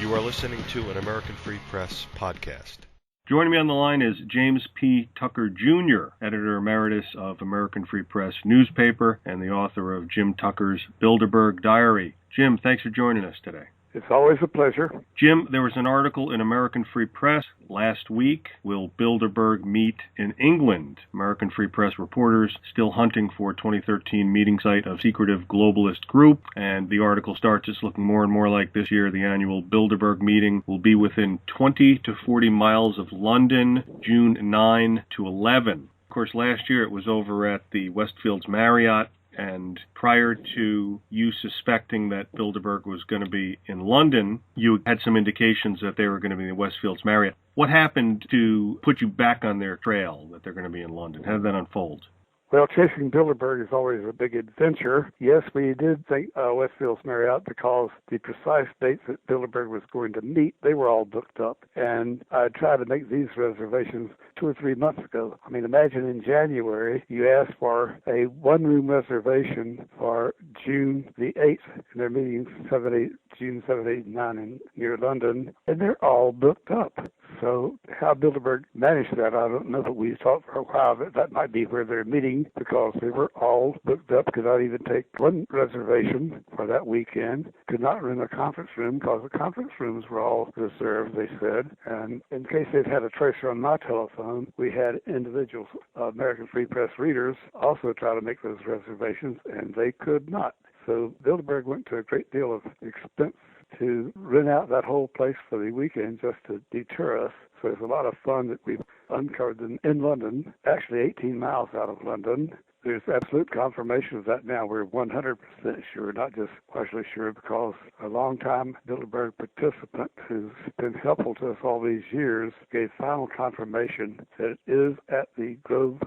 You are listening to an American Free Press podcast. Joining me on the line is James P. Tucker, Jr., editor emeritus of American Free Press newspaper and the author of Jim Tucker's Bilderberg Diary. Jim, thanks for joining us today. It's always a pleasure. Jim, there was an article in American Free Press last week. Will Bilderberg meet in England? American Free Press reporters still hunting for 2013 meeting site of secretive globalist group. And the article starts, it's looking more and more like this year the annual Bilderberg meeting will be within 20 to 40 miles of London, June 9 to 11. Of course, last year it was over at the Westfields Marriott. And prior to you suspecting that Bilderberg was going to be in London, you had some indications that they were going to be in the Westfields Marriott. What happened to put you back on their trail that they're going to be in London? How did that unfold? Well, chasing Bilderberg is always a big adventure. Yes, we did think Westfields Marriott because the precise dates that Bilderberg was going to meet, they were all booked up. And I tried to make these reservations 2 or 3 months ago. I mean, imagine in January, you ask for a one-room reservation for June the 8th, and they're meeting June 7, 8, 9 near London, and they're all booked up. So how Bilderberg managed that, I don't know, but we thought for a while that might be where they're meeting because they were all booked up, could not even take one reservation for that weekend, could not rent a conference room because the conference rooms were all reserved, they said. And in case they'd had a tracer on my telephone, we had individuals, American Free Press readers, also try to make those reservations, and they could not. So Bilderberg went to a great deal of expense to rent out that whole place for the weekend just to deter us. So it's a lot of fun that we've uncovered in London, actually 18 miles out of London. There's absolute confirmation of that now. We're 100% sure, not just partially sure, because a long-time Bilderberg participant who's been helpful to us all these years gave final confirmation that it is at the Grove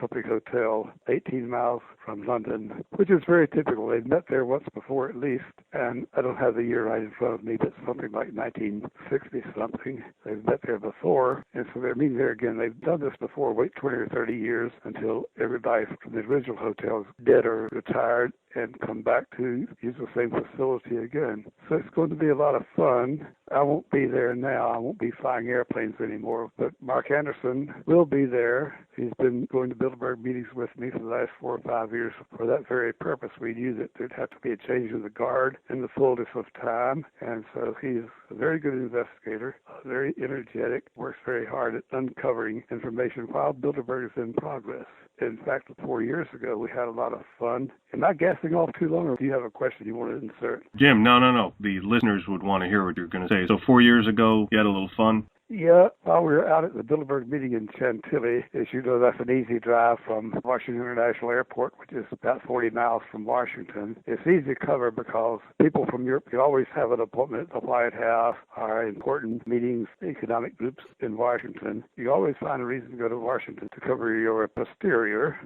something Hotel, 18 miles from London, which is very typical. They've met there once before at least, and I don't have the year right in front of me, but something like 1960-something. They've met there before, and so they're meeting there again. They've done this before, wait 20 or 30 years until everybody from the original hotel is dead or retired and come back to use the same facility again. So it's going to be a lot of fun. I won't be there now. I won't be flying airplanes anymore, but Mark Anderson will be there. He's been going to Bilderberg meetings with me for the last 4 or 5 years for that very purpose. We knew that there'd have to be a change in the guard in the fullness of time, and so he's a very good investigator, very energetic, works very hard at uncovering information while Bilderberg is in progress. In fact, 4 years ago, we had a lot of fun. Am I gassing off too long, or do you have a question you want to insert? Jim, no. The listeners would want to hear what you're going to say. So 4 years ago, you had a little fun? Yeah, while we were out at the Bilderberg meeting in Chantilly, as you know, that's an easy drive from Washington International Airport, which is about 40 miles from Washington. It's easy to cover because people from Europe can always have an appointment at the White House or important meetings, economic groups in Washington. You always find a reason to go to Washington to cover your posterior.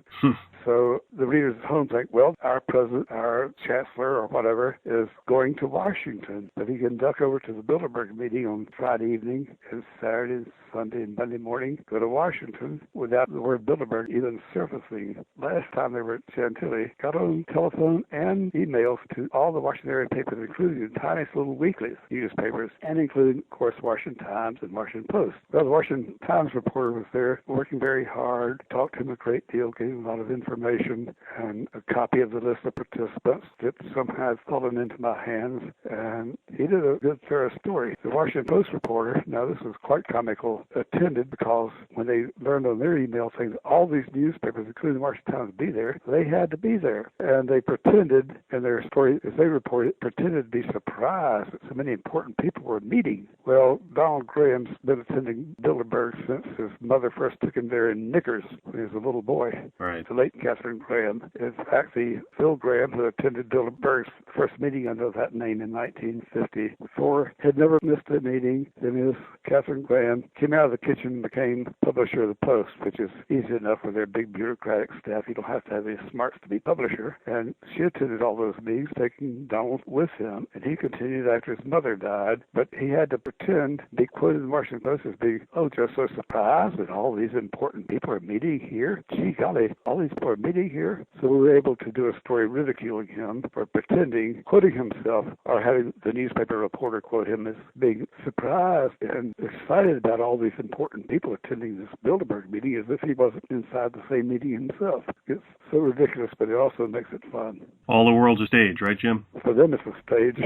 So the readers at home think, well, our president, our chancellor, or whatever, is going to Washington. But he can duck over to the Bilderberg meeting on Friday evening and Saturday, Sunday, and Monday morning, go to Washington without the word Bilderberg even surfacing. Last time they were at Chantilly, got on telephone and emails to all the Washington area papers, including the tiniest little weeklies, newspapers, and including, of course, Washington Times and Washington Post. Well, the Washington Times reporter was there working very hard, talked to him a great deal, gave him a lot of information, and a copy of the list of participants that somehow has fallen into my hands, and he did a good, thorough story. The Washington Post reporter, now this was quite comical, attended because when they learned on their email things, all these newspapers, including the Washington Times, would be there, they had to be there. And they pretended, in their story, as they reported, pretended to be surprised that so many important people were meeting. Well, Donald Graham's been attending Bilderberg since his mother first took him there in knickers when he was a little boy. Right. The late Catherine Graham. In fact, the Phil Graham, who attended Bilderberg's first meeting under that name in 1950, before had never missed a meeting. Then his Catherine Graham came out of the kitchen and became publisher of the Post, which is easy enough with their big bureaucratic staff. You don't have to have any smarts to be publisher. And she attended all those meetings, taking Donald with him. And he continued after his mother died. But he had to pretend, be quoted in the Washington Post as being, oh, just so surprised that all these important people are meeting here. Gee golly, all these people are meeting here. So were able to do a story ridiculing him for pretending, quoting himself, or having the newspaper reporter quote him as being surprised and excited about all these important people attending this Bilderberg meeting as if he wasn't inside the same meeting himself. It's so ridiculous, but it also makes it fun. All the world's a stage, right, Jim? For them, it's a stage.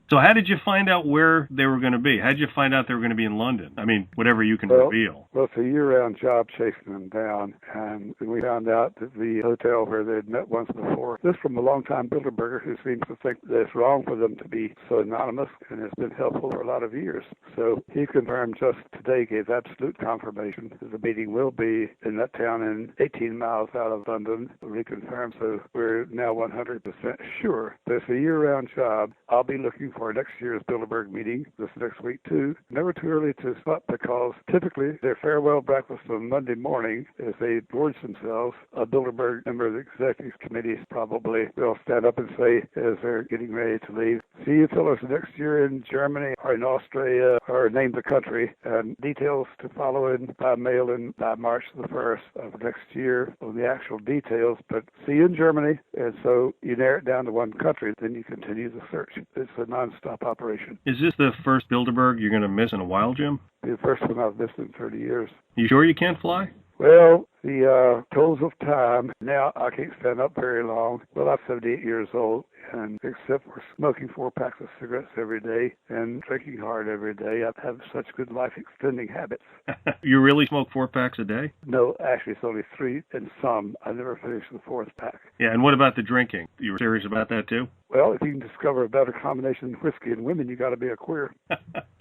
So how did you find out where they were going to be? How did you find out they were going to be in London? I mean, whatever you can reveal. Well, it's a year-round job chasing them down, and we found out that the hotel where they'd met once before, this from a long-time Bilderberger who seems to think that it's wrong for them to be so anonymous and has been helpful for a lot of years. So he confirmed just today, gave absolute confirmation that the meeting will be in that town in 18 miles out of London. Reconfirmed, so we're now 100% sure. But it's a year-round job. I'll be looking for next year's Bilderberg meeting this next week, too. Never too early to stop because typically their farewell breakfast on Monday morning, as they gorge themselves, a Bilderberg member of the executive committee probably will stand up and say as they're getting ready to leave, see you fellows next year in Germany or in Australia, or name the country, and details to follow in by mail in by March the 1st of next year on the actual details. But see you in Germany, and so you narrow it down to one country, then you continue the search. It's a non-stop operation. Is this the first Bilderberg you're going to miss in a while, Jim? The first one I've missed in 30 years. You sure you can't fly? Well, the tolls of time. Now I can't stand up very long. Well, I'm 78 years old, and except for smoking 4 packs of cigarettes every day and drinking hard every day, I have such good life-extending habits. You really smoke 4 packs a day? No, actually, it's only 3, and some. I never finish the 4th pack. Yeah, and what about the drinking? You were serious about that, too? Well, if you can discover a better combination than whiskey and women, you got to be a queer.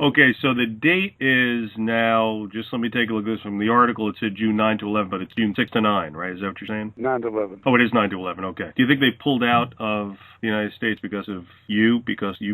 Okay, so the date is now, just let me take a look at this from the article. It said June 9 to 11, but it's June 6 to 9, right? Is that what you're saying? 9 to 11. Oh, it is 9 to 11, okay. Do you think they pulled out of the United States because of you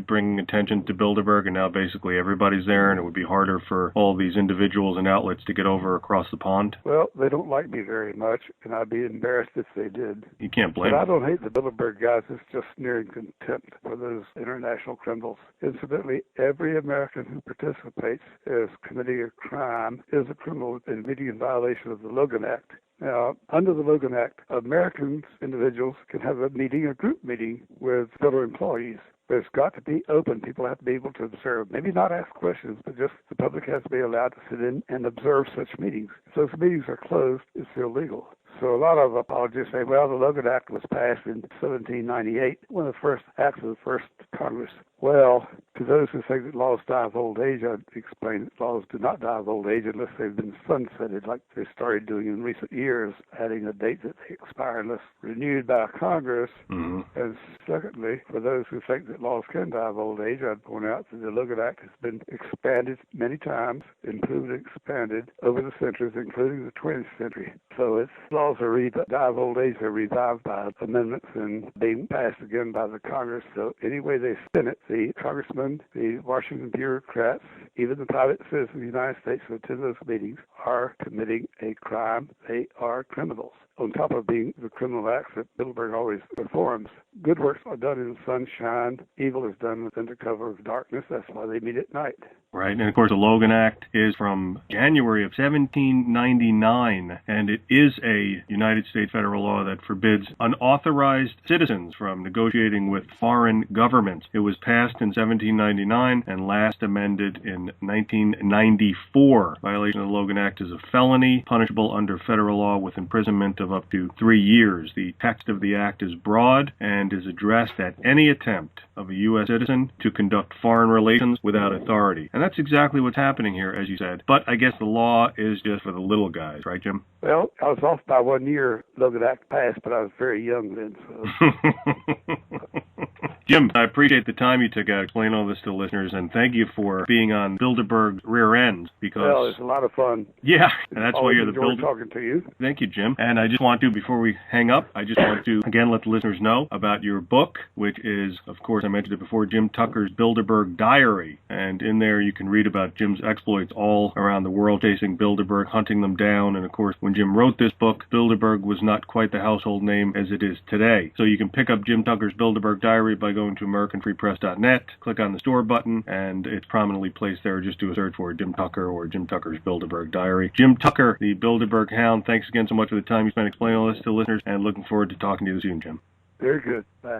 bringing attention to Bilderberg, and now basically everybody's there, and it would be harder for all these individuals and outlets to get over across the pond? Well, they don't like me very much, and I'd be embarrassed if they did. You can't blame them. But I don't hate the Bilderberg guys. It's just sneering contempt for those international criminals. Incidentally, every American who participates as committing a crime is a criminal and meeting in violation of the Logan Act. Now, under the Logan Act, Americans, individuals, can have a group meeting with federal employees. But it's got to be open. People have to be able to observe. Maybe not ask questions, but just the public has to be allowed to sit in and observe such meetings. If those meetings are closed, it's illegal. So a lot of apologists say, well, the Logan Act was passed in 1798, one of the first acts of the first Congress. Well, to those who think that laws die of old age, I'd explain that laws do not die of old age unless they've been sunsetted, like they started doing in recent years, adding a date that they expire unless renewed by Congress. Mm-hmm. And secondly, for those who think that laws can die of old age, I'd point out that the Logan Act has been expanded many times, improved and expanded over the centuries, including the 20th century. So its laws are die of old age are revived by amendments and being passed again by the Congress. So any way they spin it, the congressmen, the Washington bureaucrats, even the private citizens of the United States who attend those meetings are committing a crime. They are criminals. On top of being the criminal acts that Bilderberg always performs, good works are done in sunshine. Evil is done under cover of darkness. That's why they meet at night. Right, and of course the Logan Act is from January of 1799, and it is a United States federal law that forbids unauthorized citizens from negotiating with foreign governments. It was passed in 1799 and last amended in 1994. Violation of the Logan Act is a felony, punishable under federal law with imprisonment of up to 3 years. The text of the act is broad and is addressed at any attempt of a U.S. citizen to conduct foreign relations without authority. And that's exactly what's happening here, as you said. But I guess the law is just for the little guys, right, Jim? Well, I was off by 1 year, Logan Act passed, but I was very young then. So. Jim, I appreciate the time you took out to explain all this to listeners, and thank you for being on Bilderberg's rear end. Because well, it's a lot of fun. Yeah, and that's why you're the Bilderberg. Talking to you. Thank you, Jim. And I just want to, before we hang up, I just want to again let the listeners know about your book, which is, of course, I mentioned it before, Jim Tucker's Bilderberg Diary. And in there you can read about Jim's exploits all around the world, chasing Bilderberg, hunting them down. And of course, when Jim wrote this book, Bilderberg was not quite the household name as it is today. So you can pick up Jim Tucker's Bilderberg Diary by going going to AmericanFreePress.net, click on the store button, and it's prominently placed there. Just do a search for Jim Tucker or Jim Tucker's Bilderberg Diary. Jim Tucker, the Bilderberg Hound, thanks again so much for the time you spent explaining all this to listeners, and looking forward to talking to you soon, Jim. Very good. Bye.